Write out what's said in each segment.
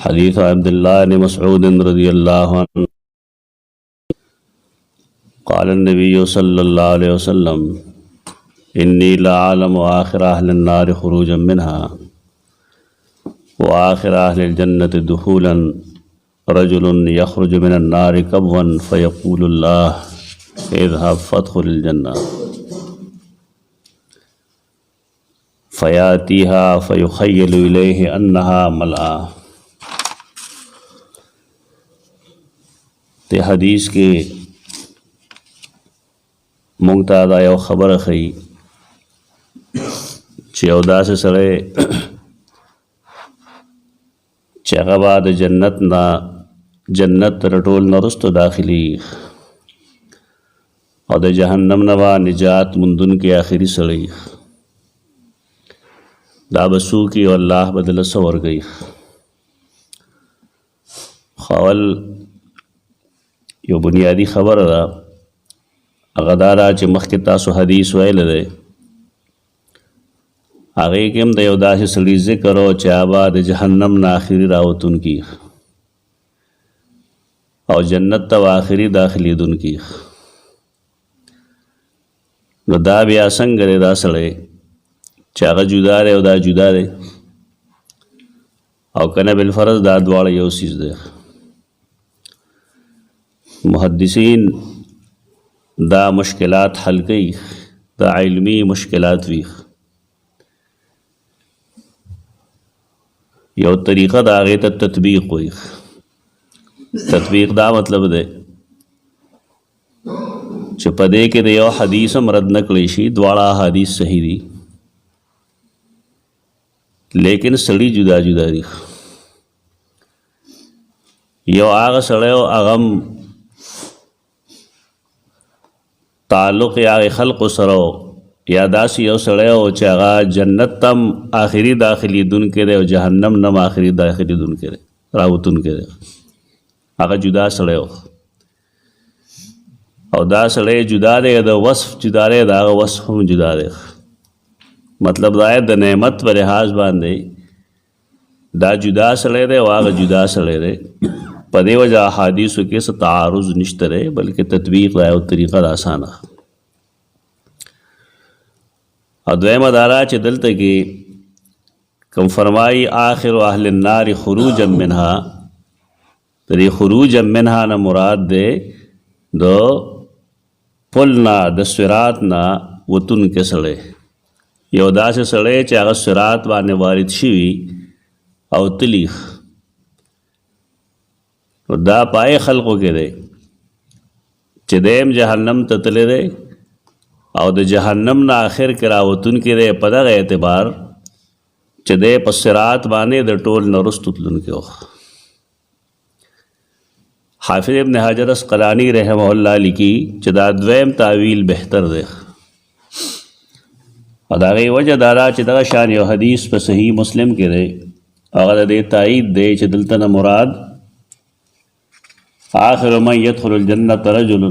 حديث عبد الله بن مسعود رضي الله عنه قال النبي صلى الله عليه وسلم إني لأعلم آخر أهل النار خروجا منها وآخر أهل الجنة دخولا رجل يخرج من النار كبوا فيقول الله اذهب فادخل الجنة فيأتيها فيخيل إليه أنها ملأى. تے حدیث کے مونږ دا یو خبره ښیي چې یو داسې سړی چې هغه به د جنت نه جنت تر ټول نه وروسته داخلي او د جهنم نه به نجات موندونکی آخري سړی دا به څوک او الله به دله څه ورکوي. خو اول یو بنیادی خبره ده هغه دا ده چې مخکې تاسو حدیث ویلی دی هغې کې هم د یو داسې سړي ذکر و چې هغه د جهنم نه آخري راوتونکي او جنت ته آخري داخلېدونکي. نو دا بیا څنګه دی دا سړی چې هغه جدا دی او دا جدا دی او که نه بالفرض دا دواړه یو څیز دی. محدثین دا مشکلات حل کوي دا علمی مشکلات وي یو طریقه دا هغې ته تطبیق وي. تطبیق دا مطلب دی چې په دې کې د یو حدیث هم رد نه کړی شي دواړه احادیث صحیح دي لیکن سړي جدا جدا دي. یو هغه سړی او هغه تعلق یا خلق سره یا داسې یو سړی او چې هغه جنت تم آخري داخلېدونکی دی او جهنم نه آخري داخلېدونکی دی راوتونکی دی هغه جدا سړی او دا سړی جدا دی د وصف جدا دی د هغه وصف هم جدا دی. مطلب دا دی د نعمت په لحاظ باندې دا جدا سړی دی او هغه جدا سړی دی. په دې وجه احادیثو کې څه تعارض نشته دی بلکې تطبیق دا یو طریقه ده اسانه. او دویمه دا ده چې دلته کې کوم فرمایي آخر اهل النار خروجا منها د دې خروجا منها نه مراد دی د پل نه د صراط نه وتونکی سړی یو داسې سړی چې هغه صراط باندې وارد شوي او تلي نو دا پای خلقو کې دی چې دیم جهنم ته تللی دی او د جهنم نه آخر کې راوتونکی دی په دغه اعتبار چې دی په صراط باندې د ټول نه وروستو تلونکی و. حافظ ابن حجر اسقلانی رحمه الله لیکي چې دا دویم تعویل بهتر دی او د هغې وجه دا ده چې دغه شان یو حدیث په صحیح مسلم کې دی هغه د دې تایید دی چې دلته نه مراد آخر من يدخل الجنة رجل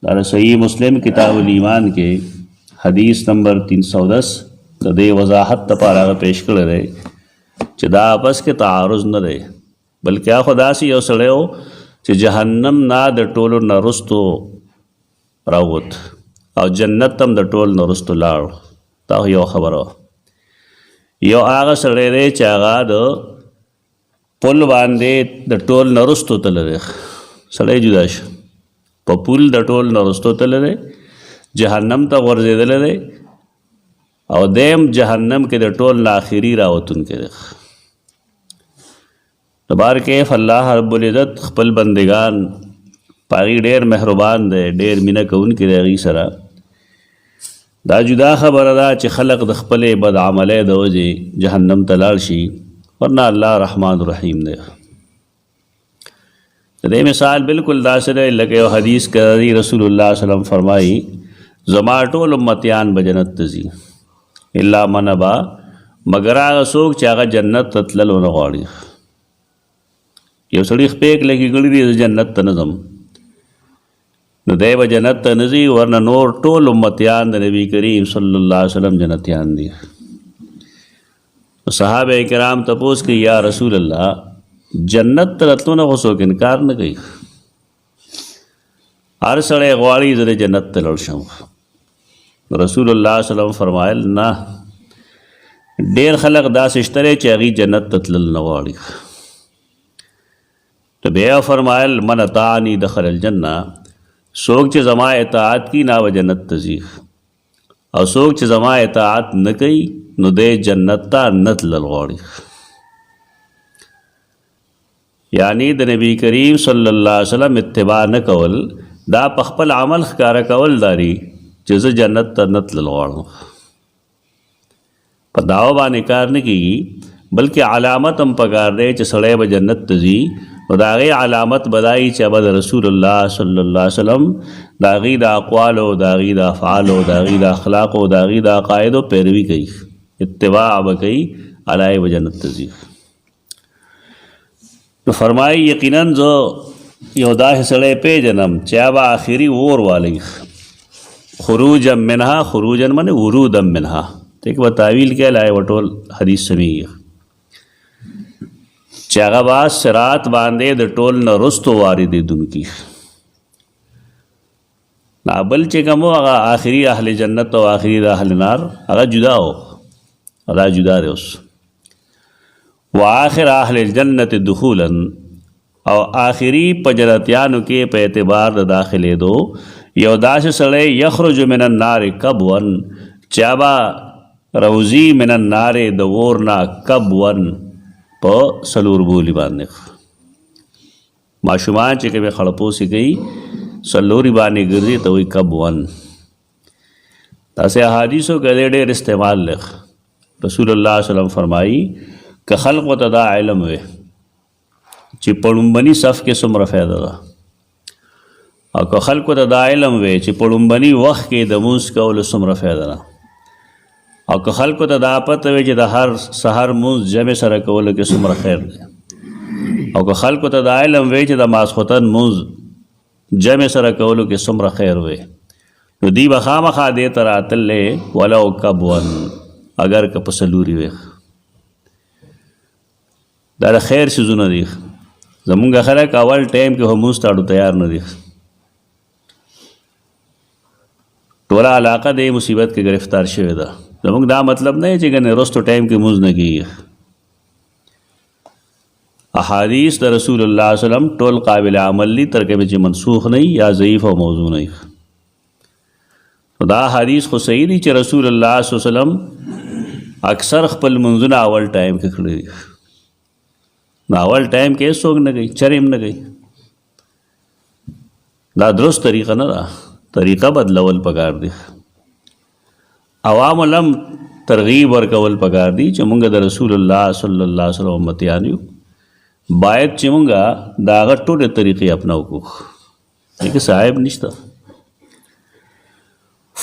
دا صحیح مسلم کتاب الایمان کې حدیث نمبر 310 د دې وضاحت لپاره هغه پیش کړی دی چې دا آپس کې تعارض نه دی بلکې هغه داسې یو سړی و چې جهنم نه د ټولو نه وروستو راووت او جنت هم د ټول نه وروستو لاړ. دا یو خبره وه. یو هغه سړی دی چې هغه د پل باندې د ټول نه وروستو تللی دی سړی جدا شو په پل د ټول نه وروستو تللی دی جهنم ته غورځېدلی دی او دیم جهنم کې د ټول نه آخري راوتونکی دی. بار کیف الله رب العزت خپل بندگان په هغې ډېر مهربان دی ډېر مینه کوونکی دی هغې سره. دا جدا خبره ده چې خلق د خپلې بد عملۍ د وجې جهنم ته لاړ شي ورنه الله رحمان رحیم دی. د دې مثال بالکل داسې دی لکه یو حدیث کې رسول الله صلی الله علیه وسلم فرمایي زما ټول امتیان به جنت ته ځي الا من ابا مگر هغه څوک چې هغه جنت ته تلل ونه غواړي. یو سړي خپې کلکې کړي دي جنت ته نه ځم نو دی به جنت ته نه ځي ورنه نور ټول امتیان د نبي کریم صلی الله علیه وسلم جنتیان دي. صحابه کرام تپوس کوي یا رسول الله جنت ته راتلو نه خو څوک انکار نه کوي، هر سړی غواړي زه د جنت ته لاړ شم. رسول الله صلی الله علیه وسلم فرمایل نه، ډېر خلک داسې شته چې هغوی جنت ته تلل نه غواړي. تو بیا فرمایل من اطاعنی دخل الجنه، څوک چې زما اطاعت کی نه به جنت ته ځي، او څوک چې زما اطاعت نه کوي نو دی جنت ته نه تلل غواړي. یعنی د نبی کریم صلی الله علیه وسلم اتباع نه کول دا په خپل عمل ښکاره کول داري چې زه جنت ته نه تلل غواړم. په دعوه باندې کار نه کېږي، بلکې علامت هم پکار دی چې سړی به جنت ته ځي، نو د هغې علامت به دا وي چې به د رسول الله صلی الله علیه وسلم د هغې د اقوالو، د هغې د افعالو، د هغې د اخلاقو، د هغې د عقایدو پیروي کوي، اتباع به کوي، علی به جنت ته ځي. نو فرمایي یقیناً زه یو داسې سړی پیژنم چې هغه به آخري اور والی، خروجا منها، خروجا معنی ورودا منها، ټیک به تعویل کې لای و ټول حدیث سمیږي چې هغه به صراط باندې د ټول نه رستو واردېدونکي. بل چې کوم هغه آخري اهل جنت او آخري د اهل نار هغه جدا و، هغه جدا دی. اوس و آخر اهل الجنت دخولا، او آخري په جنتیانو کې په اعتبار د داخلې دو یو داسې سړی یخرج من النار کبوا، چې هغه روزي من النار د اور نه کبوا په څلور بولي باندې. ماشومان چې کومې خړپوسې کوي څلوري باندې ګرځي ته وایي کبوا. داسې احادیثو کې ډېر استعمال لږ. رسول الله صلی الله علیه وسلم فرمایي که خلقو ته دا علم وي چې په لومبني صف کې څومره فایده ده، او که خلقو ته دا علم وي چې په لومبني وخت کې د مونځ کولو څومره فایده ده، او که خلقو ته دا پته وي چې د هر سحر مونځ جمع سره کولو کې څومره خیر دی، او که خلقو ته دا علم وي چې د ماسخوتن مونځ جمع سره کولو کې څومره خیر وي، نو دی به خامخا دې ته راتللی ولو کبوا، اگر که په څلوري وي. دا د خیر څیزونه دي. زمونږ خلک اول ټایم کې همونځ ته اړو تیار نه دي. ټوله علاقه د مصیبت کې گرفتار شوې ده. زمونږ دا مطلب نه چې ګنې وروستو ټایم کې مونځ نه کېږي. احادیث د رسول الله صلی الله علیه وسلم ټول قابل عمل دي، تر کومه چې منسوخ نه یا ضعیف او موضوع نه. دا حدیث خو صحیح دي چې رسول الله صلی الله علیه وسلم اکثر خپل منځونه اول ټایم کې کړي دي. نو اول ټایم کې څوک نه کوي، چرېم نه کوي. دا درست طریقه نه ده، طریقه بدلول پکار دی. عوام لم ترغیب ورکول پکار دی چې مونږ د رسول الله صلی الله علیه وسلم امتیان یو، باید چې مونږ د هغه ټولې طریقې اپناو کړو. لیکن صاحب نشته.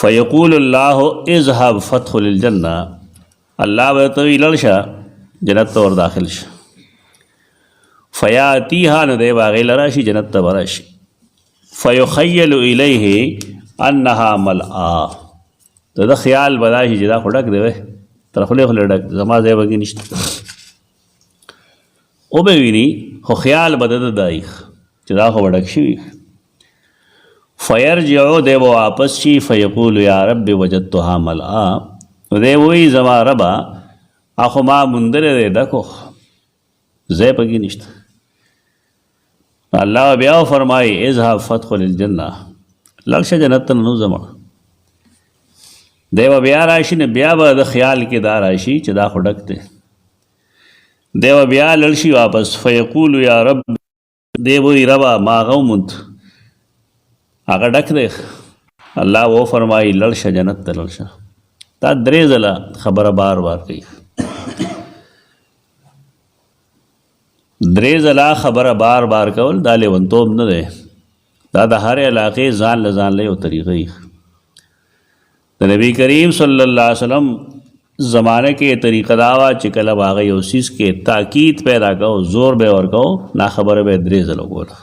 فیقول الله اذهب فادخل الجنه، الله به ته وایي لاړ شه جنت ته ور داخل شه. فیاتیها، نو دی به هغې له راشي جنت ته به راشي. فیخیل الیه انها ملعا، د ده خیال به دا شي چې دا خو ډک دی وی، تر خولې خولې ډک دی، زما ځای به کې نشته. وبه ویني خو خیال به د ده دا وي چې دا خو به ډک شوي. فیرجعو، دی به واپس شي. فیقول یا رب وجدتها ملعا، نو دی وایي زما ربه اخو ما موندلی دی ډکو، ځای په کې نشته. الله بیا فرمایي اذهب فادخل الجنه، لاړ شه جنت ته ننوځه مړه. دی به بیا راشي، نه بیا به د خیال کې دا راشي چې دا خو ډک دی. دی به بیا لاړ شي واپس. فیقول یا رب، دی به وایي ربه ما هغه وموند، هغه ډک دی. الله و فرمایي لاړ شه جنت ته لاړ شه. دا درې ځله خبره بار بار کوي. درې ځله خبره بار بار کول دا لیونتوب نه دی، دا د هر علاقې ځان له ځان له یو طریقه وي. د نبی کریم صلی الله علیه وسلم زمانه کې طریقه دا وه چې کله به هغه یو څیز کې تاکید پیدا کو، زور به ورکو، نا خبره به درې ځله کوله.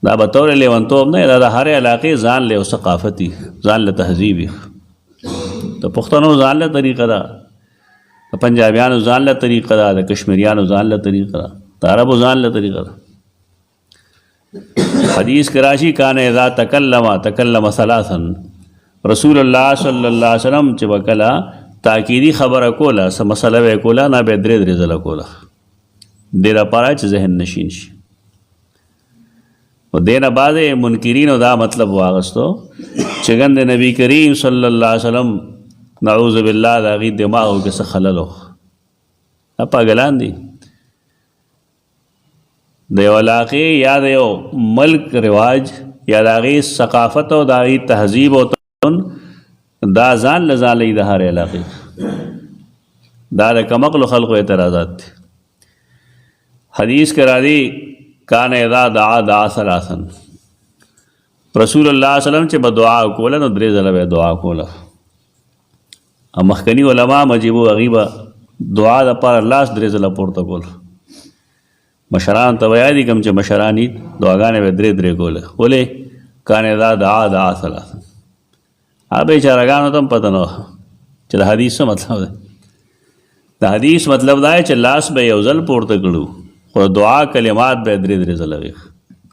دا به طور لیونتوب نه، دا د هر علاقې ځان له یو ثقافت وي، ځان له تهذیب وي. د پښتنو ځان له طریقه ده، د پنجابیانو ځان له طریقه ده، د کشمیریانو ځان له طریقه ده، د عربو ځان له طریقه ده. حدیث کې راشي کان اذا تکلم ثلاثا، رسول الله صلی الله علیه وسلم چې وکلا تاکیدی خبره کوله څه مسله به کوله نه به درې ځله کوله دې لپاره چې ذهن نشین شي. و دینه بعد منکرینو دا مطلب واغستو چې ګند نبی کریم صلی الله علیه وسلم نعوذ بالله د هغې دماغو کې څه خلل و. دا پاګلان دي د یو علاقې یا د یو ملک رواج یا د هغې ثقافت او د هغې تهذیب او دا ځان له ځان لري د هر علاقې. دا د کمقلو خلقو اعتراضات دي. حدیث کې راځي کان اذا دعا ثلاثا، رسول الله صلی الله علیه وسلم چې به دعا کوله نو درې ځله به دعا کوله. مخکني علما مجیبو هغې به دعا دپاره لاس درې ځله پورته کوله. مشران ته به یادي کوم چې مشران یې دعاګانې به درې کوله. ولې کان اذا دعا ثلاثا. هغه بیچارهګانو ته هم پته نه وه چې د حدیث څه مطلب دی. د حدیث مطلب دا چې لاس به یو ځل پورته کړو خو دعا کلمات به درې ځله وي،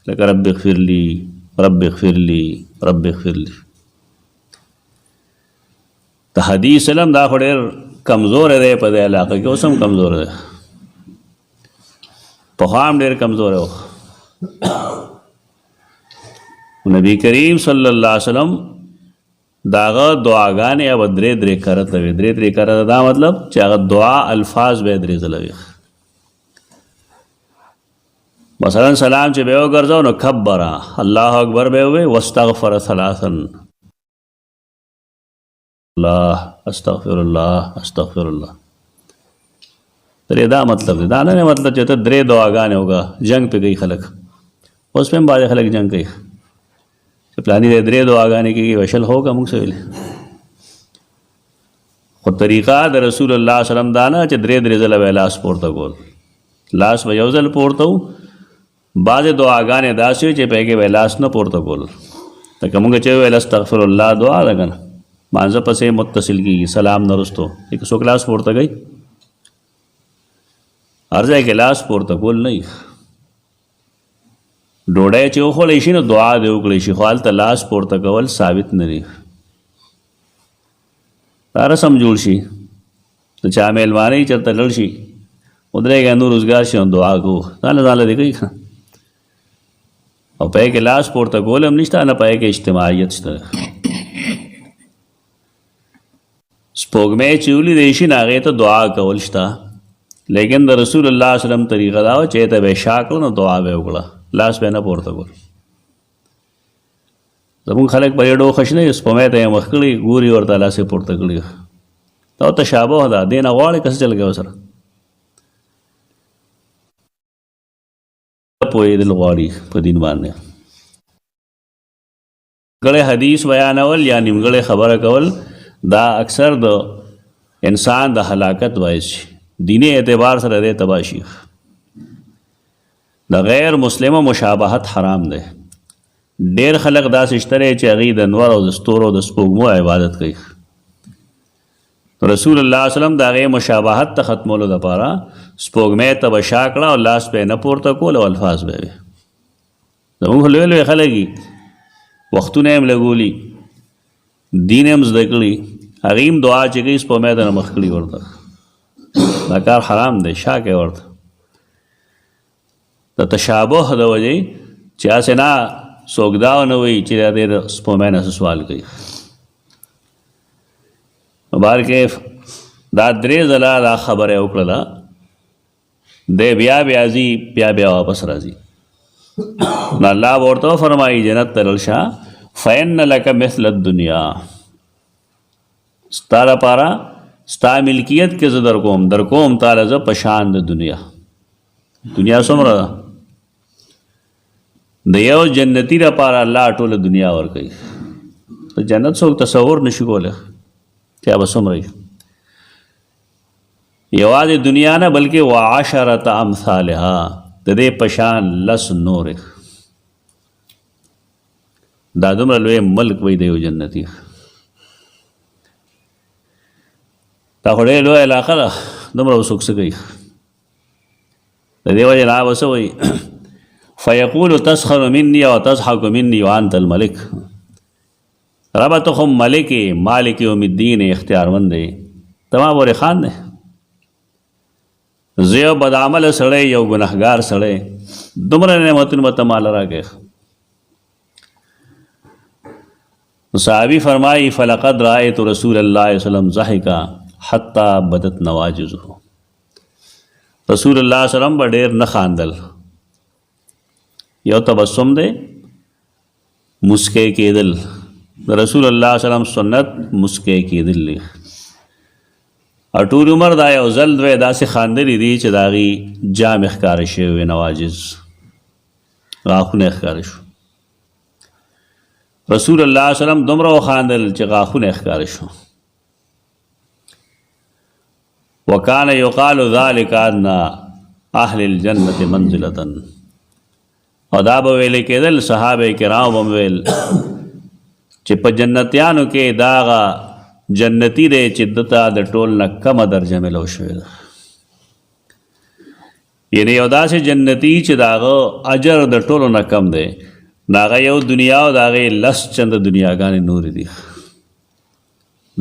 لکه رب اغفر لی، رب اغفر لی، رب اغفر لی. د حدیث علم دا خو ډېر کمزور دی په دې علاقه کې، اوس هم کمزور دی، پخوا هم ډېر کمزور و. نبی کریم صلی الله علیه وسلم داغه دعاګانې او درې کرته وي. درې کرته دا مطلب چې هغه دعا الفاظ به درې ځله وي. مثلا سلام چې به وګرځاو نو کبره الله اکبر به وي، واستغفر ثلاثا، الله استغفر الله استغفر الله. درې دا مطلب دی. دا نه مطلب چې ته درې دعاګانې وکړه جنگ پې کوي خلک. اوس پې هم بعضې خلک جنگ کوي چې پلاني دی درې دعاګانې کېږي وشل هو که موږ څه ویلې. خو طریقه د رسول الله صلی الله علیه وسلم دا نه چې درې ځله به لاس پورته کول. لاس به یو ځل پورته و. بعضې دعاګانې داسې وي چې په هغې به لاس نه پورته کول. لکه موږ چې ویل استغفر الله دعا ده که نه، مانځه پسې متصل کېږي سلام نه وروستو که څوک لاس پورته کوي. هر ځای کې لاس پورته کول نه وي. ډوډۍ چې وخوړی شي نو دعا دې وکړی شي، خو هلته لاس پورته کول ثابت نه دي. دا رسم جوړ شي د چا میلمانه یې چېرته لړ شي ودرېږه نور روزګار شي نو دعا کوو ځان له دې کوي که او په کې لاس پورته کول هم نشته نه په کې اجتماعیت شته. سپوږمۍ چې ولیدی شي نو هغې ته دعا کول شته، لیکن د رسول الله صلی الله علیه وسلم طریقه دا وه چې ته به شا کړو نو دعا به وکړه، لاس به نه پورته کول. زمونږ خلک په ډېر ډوخه شي نه سپوږمۍ ته یې مخ کړي ګوري ورته لاس یې پورته کړي. دا تشابه ده، دې نه غواړې که څه چل کوي ورسره پوهېدل غواړي په دین باندې. نیمګړی حدیث بیانول یا نیمګړی خبره کول دا اکثر د انسان د هلاکت باعث شي، دیني اعتبار سره دې تباه شي. د غیر مسلمو مشابهت حرام دی. ډېر خلک داسې شته چې هغوی د انور او د ستورو د سپوږمو عبادت کوي. رسول الله صلی الله علیه وسلم د هغې مشابهت ته ختمولو دپاره سپوږمۍ ته به شا کړه او لاس به یې نه پورته کول او الفاظ به وي. زموږ لوی لوی خلک دي وختونه یې هم لګولي، دین یې هم زده کړي، هغې هم دعا چې کوي سپوږمۍ ته نه مخ کړي ورته. دا کار حرام دی، شا کوي ورته. د تشابه د وجې چې هسې نه څوک دا ونه وایي چې دا دې د سپوږمۍ نه څه سوال کوي. مبارکې دا درې ځله دا خبره وکړله، دی بیا ځي بیا واپس راځي. نو الله به ورته وفرمایي جنت ته لاړ شه، فإن لک مثل الدنیا، ستا لپاره ستا ملکیت کې زه در کوم تاله زه په شان د دنیا. دنیا څومره ده؟ د یو جنتي لپاره الله ټوله دنیا ورکوي. د جنت څوک تصور نشي کولی چې به څومره وي. یوازې دنیا نه بلکې وعشرة امثالها، د دې په شان 10 نورې. دا دومره لوی ملک وی د یو جنتي. دا خو ډېر لویه علاقه ده، دومره به څوک څه کوي. د دې وجې نه به څه وایي فیقول تسخر مني او تضحک مني وانت الملک. ربه ته خو ملک یې، مالک یوم الدین اختیارمند دی، ته ما پورې خان دی. زه یو بدعمله سړی، یو ګنهګار سړی، دومره نعمتونه به ته ماله راکړې. صحابي فرمایي فلقد رأیت رسول الله صلی الله علیه وسلم ضحک حتی بدت نواجذه. رسول الله صلی الله علیه وسلم به ډېر نه خاندل، یو تبسم دی، مسکی کېدل. د رسول الله صلی الله علیه وسلم سنت مسکی کېدل دی. او ټول عمر دا یو ځل دوی داسې خاندلي دي چې د هغې جامې ښکاره شوی وي، نواجز غاښونه یې ښکاره شو. رسول الله صلی الله علیه وسلم دومره وخاندل چې غاښونه یې ښکاره شو. وکان یقال ذلک ادنی اهل الجنة منزلة. او دا به ویلې کېدل، صحابه کرام به ویل چې په جنتیانو کې دا هغه جنتی دی چې ده ته د ټول نه کمه درجه میلاو شوې ده. یعنې یو داسې جنتي چې د هغه اجر د ټولو نه کم دی، د هغه یو دنیا او د هغې 10 چنده دنیاګانې نورې دي.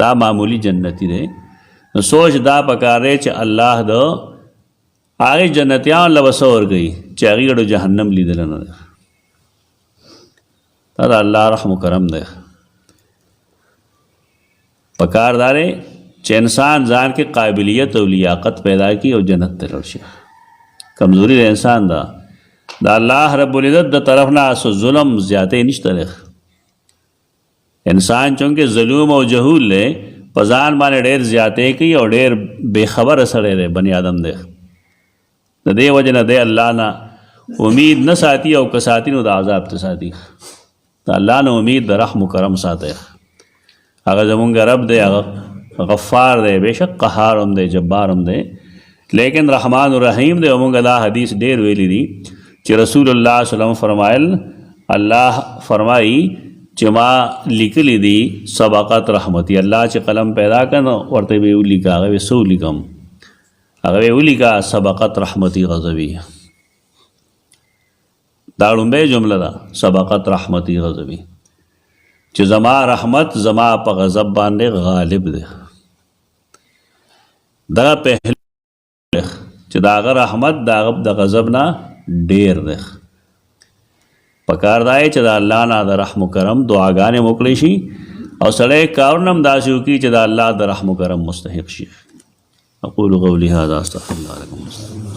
دا معمولی جنتی دی. نو سوچ دا پکار دی چې الله د هغې جنتیانو له به څه ورکوي چې هغې ګډو جهنم لیدلی نه دی. دا د الله رحم و کرم دی. پکار دا دی چې انسان ځان کې قابلیت او لیاقت پیدا کړي او جنت ته لاړ شي. کمزوري د انسان ده، د الله رب العزت د طرف نه څه ظلم زیاتې نشته دی. انسان چونکې ظلوم او جهول دی، په ځان باندې ډېر زیاتې کوي او ډېر بېخبره سړی دی، بني آدم دی. د دې وجې نه دی الله نه امید نه ساتي، او که ساتي نو د عذاب ته ساتي. د الله نه امید د رحم و کرم ساتي. هغه زمونږ رب دی، هغه غفار دی، بېشک قهار هم دی، جبار هم دی، لیکن رحمان الرحیم دی. او مونږ دا حدیث ډېر ویلی دي چې رسول الله صلی الله علیه وسلم فرمایل، الله فرمایي چې ما لیکلی دي سبقت رحمتي. الله چې قلم پیدا کړ نو ورته به یې ولیکه. هغه به څه ولیکم؟ هغه به یې ولیکه سبقت رحمتي غضبي. دا لومبۍ جمله ده، سبقت رحمتي غضبي، چې زما رحمت زما په غضب باندې غالب دی. دغه پهلو چې د هغه رحمت د هغه د غضب نه ډېر دی. پکار دا چې د الله نه د رحم و کرم دعاګانې وکړی شي، او سړی کارونه هم داسې وکړي چې د الله د رحم و کرم مستحق شي. اقول قولي هذا استغفر الله لكم.